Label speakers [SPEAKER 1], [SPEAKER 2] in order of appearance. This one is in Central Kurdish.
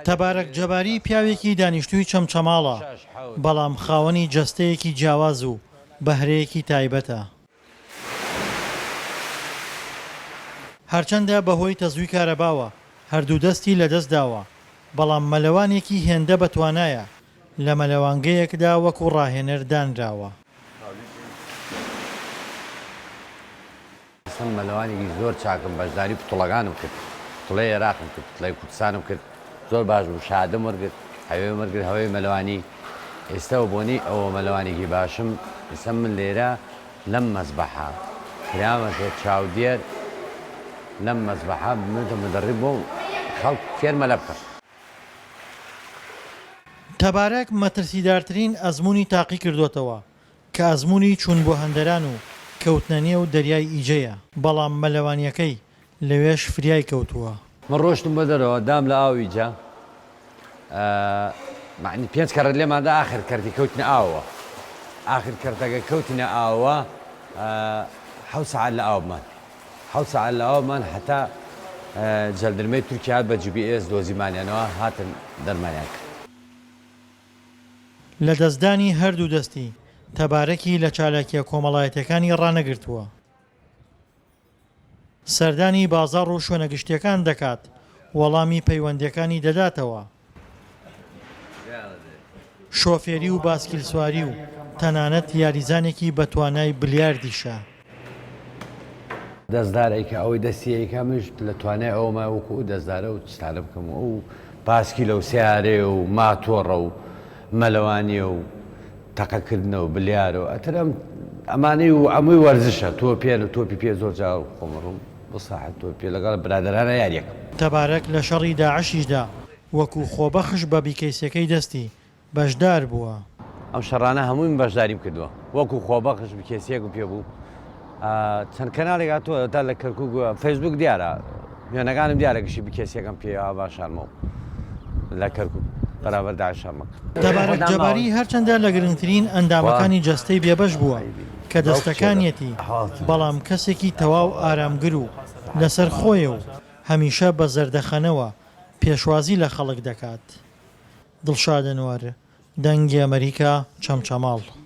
[SPEAKER 1] تەبارەک جەباری پیاوێکی دانیشتووی چەمچەماڵە، بەڵام خاوەنی جەستەیەکی جیاواز و بەهرەیەکی تایبەتە. هەرچەندە بەهۆی تەزووی کارەباوە هەردوو دەستی لەدەست داوە، بەڵام مەلەوانێکی هێندە بەتوانایە لە مەلەوانگەیەکدا وەکو ڕاهێنەر دانراوە.
[SPEAKER 2] مەلەوانێکی زۆر چاکم بەشداری پتوڵەکانم کرد، پتوڵەی عێراقم کرد، پتوڵەی کوردستانم کرد، زۆر باش بوو، شادەم وەرگرت، هەوێ وەرگرت، هەوەی مەلەوانی. ئێستا بۆنی ئەوە مەلەوانێکی باشم، ئێستا من لێرە لەم مەزبەحە کرامەتێ چاودێر لەم مەزبەحە بمێتە مدەڕیب بۆ خەڵک فێر مەلە بکەن.
[SPEAKER 1] تەبارەک مەترسیدارترین ئەزموونی تاقی کردوتەوە کە ئەزموونی چوون بۆ هەندەران و کەوتنە نێو دەریای ئیجەیە، بەڵام مەلەوانیەکەی لەوێش فریای کەوتووە.
[SPEAKER 2] من ڕۆشتم بە دەرەوە دام لە ئاویجا، معنی 5 کەڕ لێماندا ئاخر کەرتی کەوتنە ئاوە، ئاخر کەرتەکە کەوتنە ئاوە 7 ساعات لە ئاومان، 7 ساعات لە ئاومان هەتا جەلدرمەی تورکیا بە GPS دۆزیمانیانەوە هاتن دەرمانیان کرد.
[SPEAKER 1] لە دەستدانی هەردوو دەستی تەبارەکی لە چالاکیە کۆمەڵایەتەکانی ڕانەگرتووە. سەردانی بازاڕ و شوێنەگشتیەکان دەکات، وەڵامی پەیوەندیەکانی دەداتەوە. شۆفێری و باسکیلسواری و تەنانەت یاریزانێکی بەتوانای بلیاردیشە.
[SPEAKER 2] دەستدارێکە ئەوەی دەستیەکە منش لە توانای ئەومە وەکو دەستدارە و چستانە بکەم و پاسکی لەو سیارێ و ماتۆڕە و مەلەوانی و تەقەکردنە و بلیارە و ئەترم ئەمانەی و ئەمووی وەرزشە تۆ پێن و تۆپی پێ زۆر جا خۆمەڕم بساحت تۆ پێ لەگەڵ برادرانە یاریەکە.
[SPEAKER 1] تەبارەک لە شەڕی داعشیشدا وەکو خۆبەخش بە بیکەیسەکەی دەستی بەشدار بووە.
[SPEAKER 2] ئەم شەڕانە هەمووی من بەشداریم کردووە، وەکو خۆبەخش بکێسیەک و پێ بوو. چەند کەناڵێک هاتووە تا لە کەرکووک فەیسبوک دیارە، وێنەکانم دیارە گشتی بکێسیەکەم پێ باشارمەوە لە کەرکووک بەرامبەر داعشەمەک.
[SPEAKER 1] تەبارەک جەباری هەرچەندە لە گرنگترین ئەندامەکانی جەستەی بێبەش بووە کە دەستەکانیەتی، بەڵام کەسێکی تەواو ئارامگر و لەسەر خۆیە و هەمیشە بە زەردەخەنەوە پێشوازی لە خەڵک دەکات. دڵشاد ئەنوەر، دەنگی ئەمریکا، چەمچەماڵ.